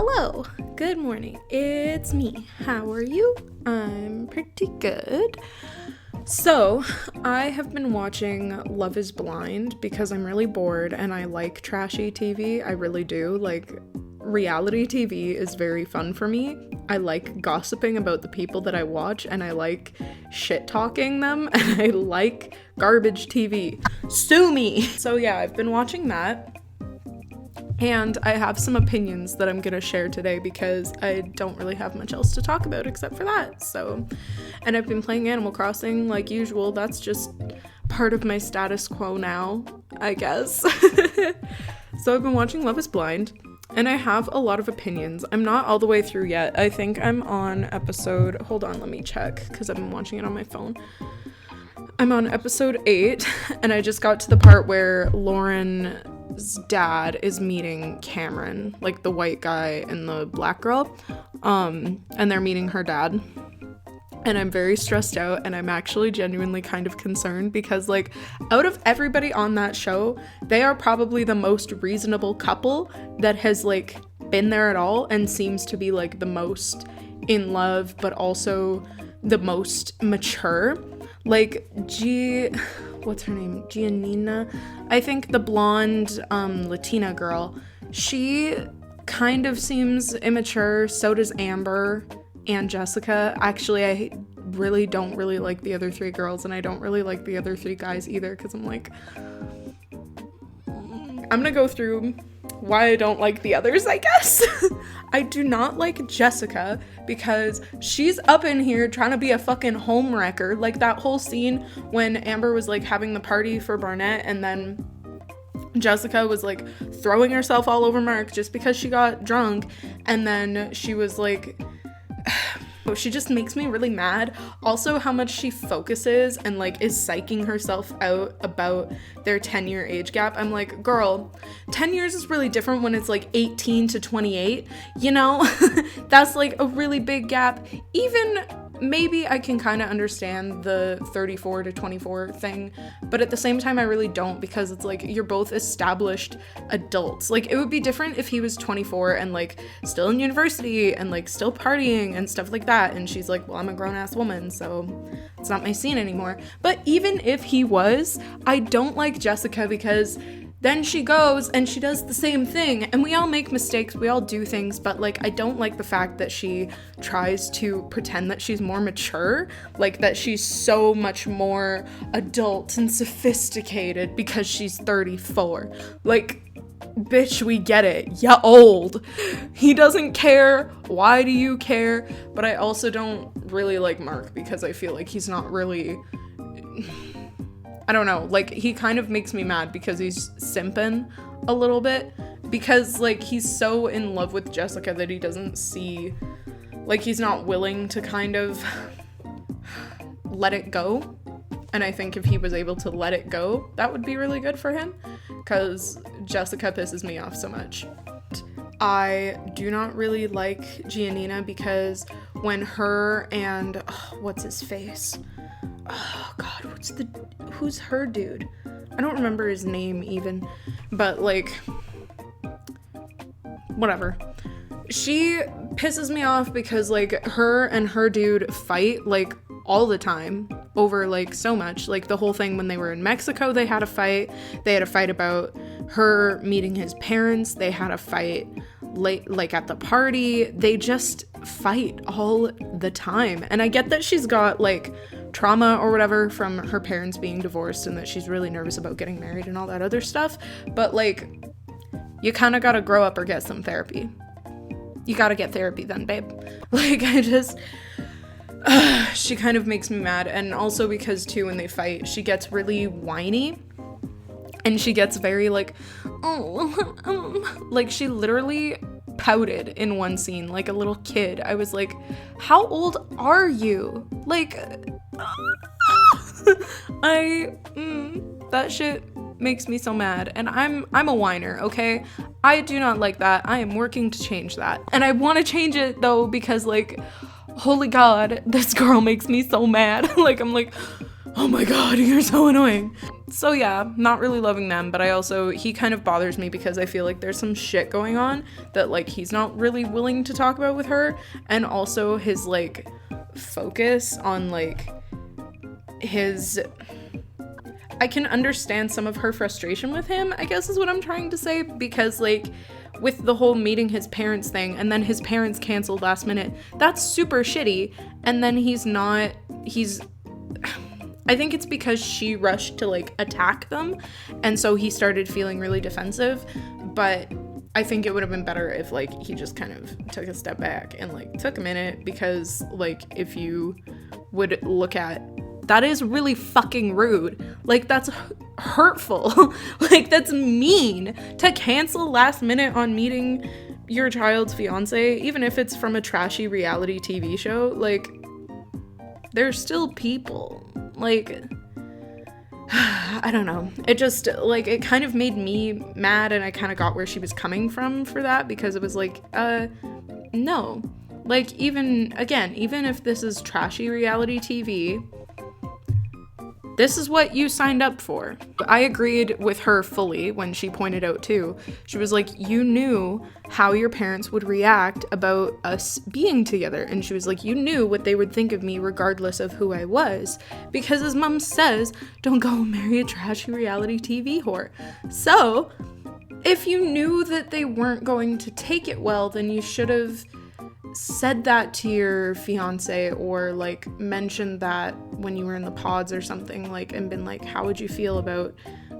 Hello, good morning. It's me. How are you? I'm pretty good. So, I have been watching Love is Blind because I'm really bored and I like trashy TV. I really do. Like, reality TV is very fun for me. I like gossiping about the people that I watch and I like shit talking them and I like garbage TV. Sue me! So yeah, I've been watching that. And I have some opinions that I'm gonna share today because I don't really have much else to talk about except for that. So, and I've been playing Animal Crossing like usual. That's just part of my status quo now, I guess. So I've been watching Love is Blind and I have a lot of opinions. I'm not all the way through yet. I think I'm on episode, hold on, let me check because I've been watching it on my phone. I'm on episode 8 and I just got to the part where Lauren's dad is meeting Cameron, like the white guy and the black girl, and they're meeting her dad. And I'm very stressed out and I'm actually genuinely kind of concerned because, like, out of everybody on that show, they are probably the most reasonable couple that has, like, been there at all and seems to be, like, the most in love but also the most mature. Like, what's her name? Giannina? I think the blonde Latina girl. She kind of seems immature. So does Amber and Jessica. Actually, I really don't really like the other 3 girls, and I don't really like the other 3 guys either, because I'm like, I'm gonna go through why I don't like the others, I guess. I do not like Jessica because she's up in here trying to be a fucking homewrecker. Like that whole scene when Amber was like having the party for Barnett and then Jessica was like throwing herself all over Mark just because she got drunk, and then she was like, she just makes me really mad. Also, how much she focuses and like is psyching herself out about their 10-year age gap. I'm like, girl, 10 years is really different when it's like 18 to 28, you know? That's like a really big gap. Even maybe I can kind of understand the 34 to 24 thing, but at the same time I really don't, because it's like you're both established adults. Like, it would be different if he was 24 and like still in university and like still partying and stuff like that, and she's like, well, I'm a grown-ass woman, so it's not my scene anymore. But even if he was, I don't like Jessica because then she goes and she does the same thing, and we all make mistakes, we all do things, but like I don't like the fact that she tries to pretend that she's more mature, like that she's so much more adult and sophisticated because she's 34. Like, bitch, we get it. Ya old. He doesn't care. Why do you care? But I also don't really like Mark because I feel like he's not really, I don't know, like he kind of makes me mad because he's simping a little bit, because like he's so in love with Jessica that he doesn't see, like he's not willing to kind of let it go. And I think if he was able to let it go, that would be really good for him, because Jessica pisses me off so much. I do not really like Giannina because when her and, what's his face? Oh god, who's her dude? I don't remember his name even, but like, whatever. She pisses me off because like her and her dude fight like all the time over like so much. Like the whole thing when they were in Mexico, they had a fight. They had a fight about her meeting his parents. They had a fight late, like at the party. They just fight all the time. And I get that she's got like trauma or whatever from her parents being divorced and that she's really nervous about getting married and all that other stuff, but like you kind of gotta grow up or get some therapy. You gotta get therapy then, babe. Like, I just she kind of makes me mad. And also because too, when they fight, she gets really whiny and she gets very like, like she literally pouted in one scene like a little kid. I was like, how old are you? Like, that shit makes me so mad, and I'm a whiner, okay? I do not like that. I am working to change that, and I want to change it though, because like, holy god, this girl makes me so mad. Like, I'm like, oh my god, you're so annoying. So yeah, not really loving them, but he kind of bothers me because I feel like there's some shit going on that like he's not really willing to talk about with her, and also his like focus on like I can understand some of her frustration with him, I guess is what I'm trying to say, because like with the whole meeting his parents thing, and then his parents canceled last minute, that's super shitty. And then I think it's because she rushed to like attack them, and so he started feeling really defensive. But I think it would have been better if like he just kind of took a step back and like took a minute, because like if you would look at that, is really fucking rude. Like that's hurtful. Like that's mean to cancel last minute on meeting your child's fiance, even if it's from a trashy reality TV show. Like they're still people. Like I don't know. It just like it kind of made me mad, and I kind of got where she was coming from for that, because it was like no. Like even if this is trashy reality TV, this is what you signed up for. I agreed with her fully when she pointed out too. She was like, you knew how your parents would react about us being together. And she was like, you knew what they would think of me regardless of who I was. Because as mom says, don't go marry a trashy reality TV whore. So if you knew that they weren't going to take it well, then you should have said that to your fiance, or like mentioned that when you were in the pods or something, like, and been like, how would you feel about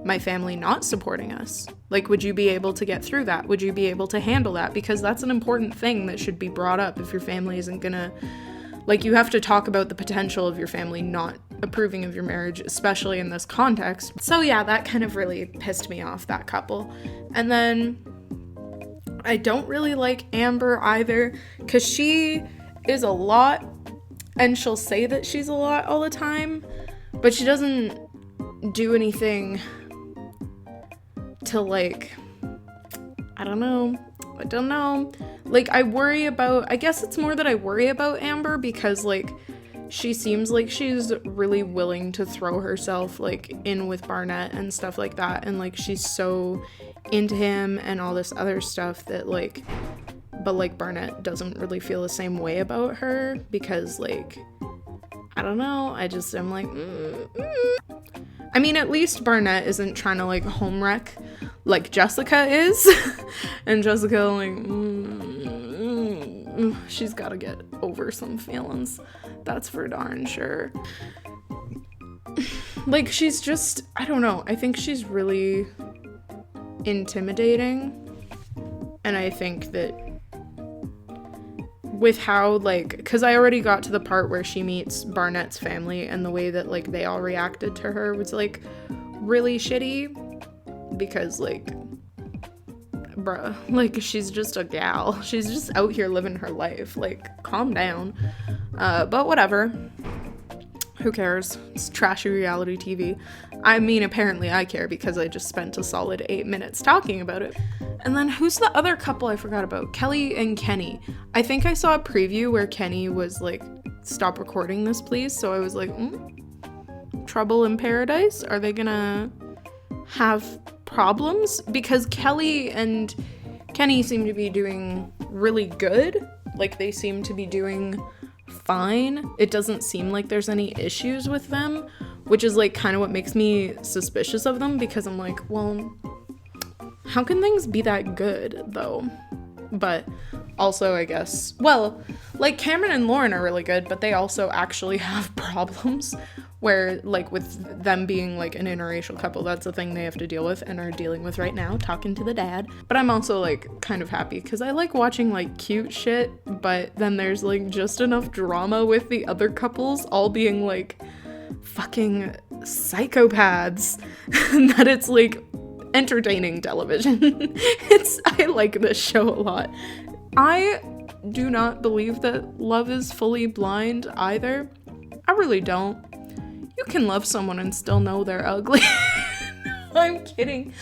my family not supporting us? Like, would you be able to get through that? Would you be able to handle that? Because that's an important thing that should be brought up if your family isn't gonna, like, you have to talk about the potential of your family not approving of your marriage, especially in this context. So yeah, that kind of really pissed me off, that couple. And then I don't really like Amber either, because she is a lot, and she'll say that she's a lot all the time, but she doesn't do anything to like, I don't know. Like I guess it's more that I worry about Amber, because like she seems like she's really willing to throw herself like in with Barnett and stuff like that, and like she's so into him and all this other stuff that like, but like Barnett doesn't really feel the same way about her, because like I don't know, I'm like I mean, at least Barnett isn't trying to like home wreck like Jessica is. And Jessica like she's gotta get over some feelings, that's for darn sure. Like she's just, I don't know, I think she's really intimidating, and I think that with how like, because I already got to the part where she meets Barnett's family, and the way that like they all reacted to her was like really shitty, because like bruh, like she's just a gal, she's just out here living her life, like calm down. But whatever, who cares? It's trashy reality TV. I mean, apparently I care, because I just spent a solid 8 minutes talking about it. And then who's the other couple I forgot about? Kelly and Kenny. I think I saw a preview where Kenny was like, stop recording this please. So I was like, trouble in paradise? Are they gonna have problems? Because Kelly and Kenny seem to be doing really good. Like they seem to be doing fine. It doesn't seem like there's any issues with them, which is like kind of what makes me suspicious of them, because I'm like, well, how can things be that good though? But also I guess, well, like Cameron and Lauren are really good, but they also actually have problems where like with them being like an interracial couple, that's a thing they have to deal with and are dealing with right now, talking to the dad. But I'm also like kind of happy, because I like watching like cute shit, but then there's like just enough drama with the other couples all being like fucking psychopaths that it's like entertaining television. I like this show a lot. I do not believe that love is fully blind either. I really don't. You can love someone and still know they're ugly. I'm kidding.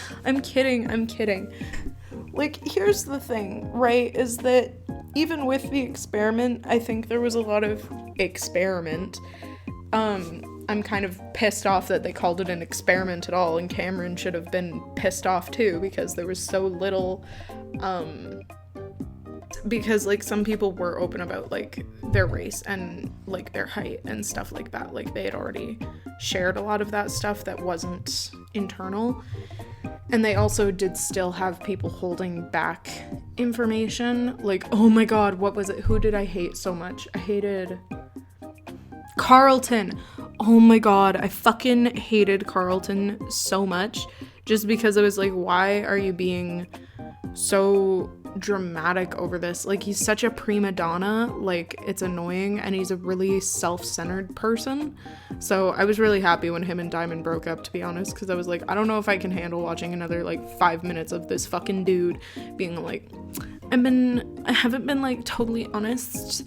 Like, here's the thing, right, is that even with the experiment, I think there was a lot of experiment I'm kind of pissed off that they called it an experiment at all, and Cameron should have been pissed off too, because there was so little, because, like, some people were open about, like, their race and, like, their height and stuff like that. Like, they had already shared a lot of that stuff that wasn't internal. And they also did still have people holding back information. Like, oh my god, what was it? Who did I hate so much? I hated Carlton. Oh my god, I fucking hated Carlton so much. Just because I was like, why are you being so dramatic over this? Like, he's such a prima donna, like, it's annoying, and he's a really self-centered person. So I was really happy when him and Diamond broke up, to be honest, because I was like, I don't know if I can handle watching another, like, 5 minutes of this fucking dude being like, I haven't been, like, totally honest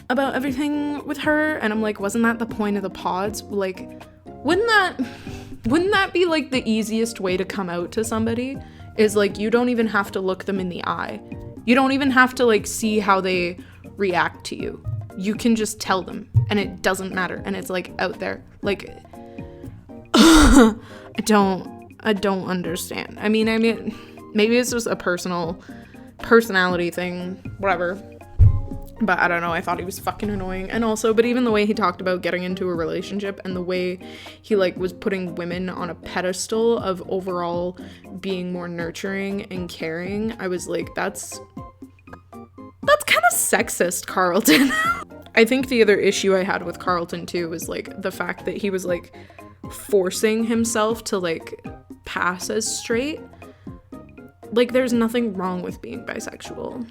about everything with her, and I'm like, wasn't that the point of the pods? Like, wouldn't that be, like, the easiest way to come out to somebody? Is, like, you don't even have to look them in the eye. You don't even have to, like, see how they react to you. You can just tell them, and it doesn't matter, and it's, like, out there. Like, I don't understand. I mean, maybe it's just a personality thing, whatever. But I don't know, I thought he was fucking annoying. And also, but even the way he talked about getting into a relationship and the way he, like, was putting women on a pedestal of overall being more nurturing and caring, I was like, that's kind of sexist, Carlton. I think the other issue I had with Carlton too was, like, the fact that he was, like, forcing himself to, like, pass as straight. Like, there's nothing wrong with being bisexual.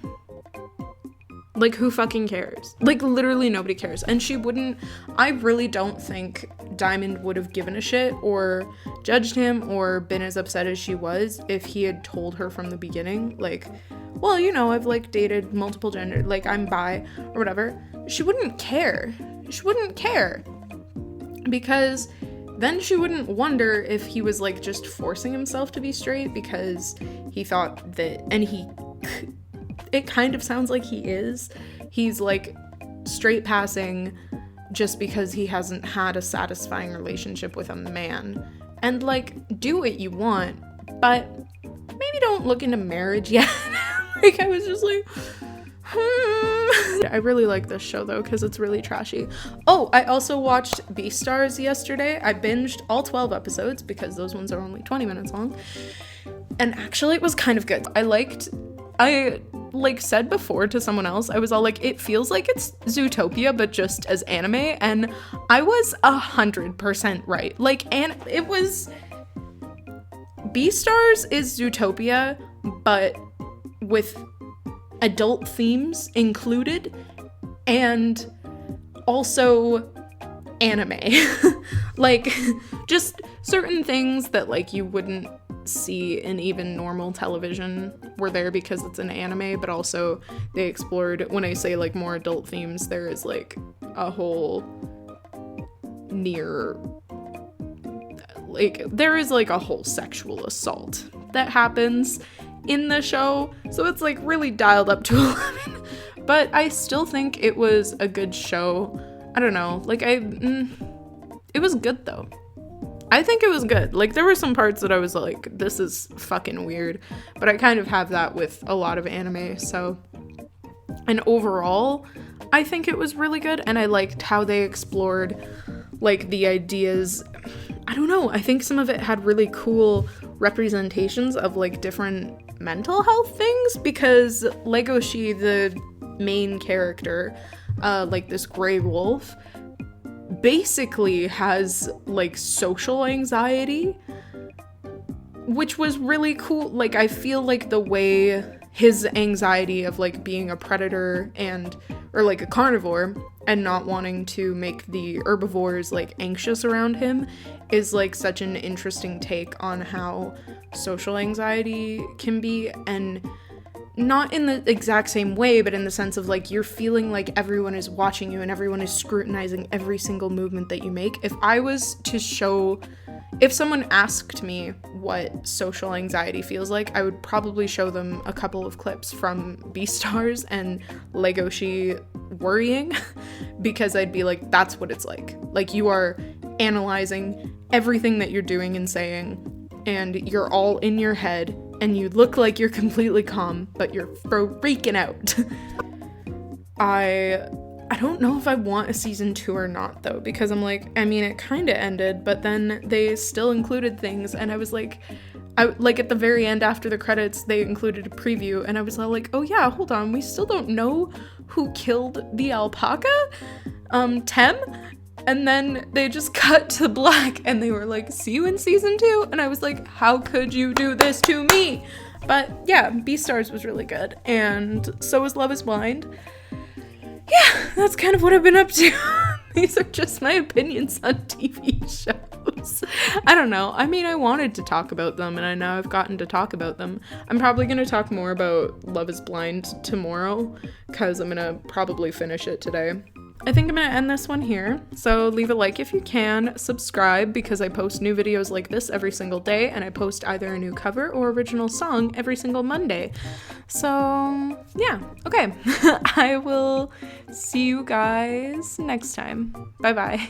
Like, who fucking cares? Like, literally nobody cares. And I really don't think Diamond would have given a shit or judged him or been as upset as she was if he had told her from the beginning, like, well, you know, I've, like, dated multiple gender, like, I'm bi or whatever. She wouldn't care. Because then she wouldn't wonder if he was, like, just forcing himself to be straight because he thought that, and it kind of sounds like he's, like, straight passing just because he hasn't had a satisfying relationship with a man. And, like, do what you want, but maybe don't look into marriage yet. Like, I was just like, I really like this show, though, because it's really trashy. Oh, I also watched Beastars yesterday. I binged all 12 episodes because those ones are only 20 minutes long. And actually, it was kind of good. I said before to someone else, I was all like, it feels like it's Zootopia, but just as anime, and I was 100% right. Like, and it was, Beastars is Zootopia, but with adult themes included, and also anime. Like, just certain things that, like, you wouldn't see in even normal television were there because it's an anime, but also they explored, when I say, like, more adult themes, there is, like, a whole there is, like, a whole sexual assault that happens in the show, so it's, like, really dialed up to 11, but I still think it was a good show. I don't know, like, it was good, though. I think it was good. Like, there were some parts that I was like, this is fucking weird, but I kind of have that with a lot of anime, so. And overall, I think it was really good, and I liked how they explored, like, the ideas. I don't know, I think some of it had really cool representations of, like, different mental health things, because Legoshi, the main character, like, this gray wolf, basically has, like, social anxiety, which was really cool. Like, I feel like the way his anxiety of, like, being a predator or like a carnivore and not wanting to make the herbivores, like, anxious around him is, like, such an interesting take on how social anxiety can be, and not in the exact same way, but in the sense of, like, you're feeling like everyone is watching you and everyone is scrutinizing every single movement that you make. If someone asked me what social anxiety feels like, I would probably show them a couple of clips from Beastars and Legoshi worrying, because I'd be like, that's what it's like. Like, you are analyzing everything that you're doing and saying, and you're all in your head, and you look like you're completely calm, but you're freaking out. I don't know if I want a season 2 or not, though, because I'm like, I mean, it kind of ended, but then they still included things, and I was like, at the very end after the credits, they included a preview, and I was all like, oh yeah, hold on, we still don't know who killed the alpaca? Tem? And then they just cut to black, and they were like, see you in season 2? And I was like, how could you do this to me? But yeah, Beastars was really good, and so was Love is Blind. Yeah, that's kind of what I've been up to. These are just my opinions on TV shows. I don't know. I mean, I wanted to talk about them, and I know I've gotten to talk about them. I'm probably going to talk more about Love is Blind tomorrow, because I'm going to probably finish it today. I think I'm going to end this one here, so leave a like if you can, subscribe because I post new videos like this every single day, and I post either a new cover or original song every single Monday. So, yeah, okay. I will see you guys next time. Bye-bye.